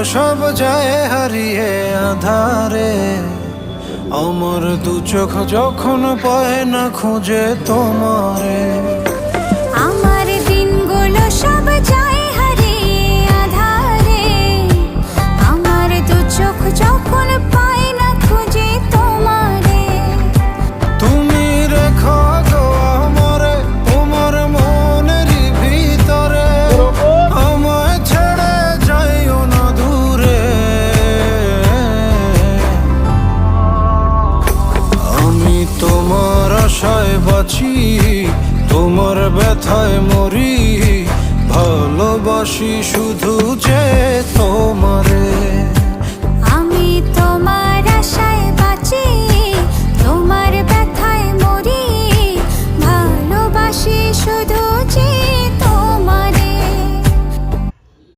সব যায় হারিয়ে আধারে, আমার দু চোখ যখন পায় না খুঁজে তোমারে। আমার দিনগুলো সব যায় হারিয়ে আধারে, আমার দু চোখ যখন পায় না খুঁজে তোমারে। তুমি রেখো গো আমারে তোমার মনেরই ভিতরে, আমায় ছেড়ে যাইও না দূরে। আমি তোমার আশায় বাঁচি, তোমার ব্যথায় মরি, ভালোবাসি শুধু যে তোমারে।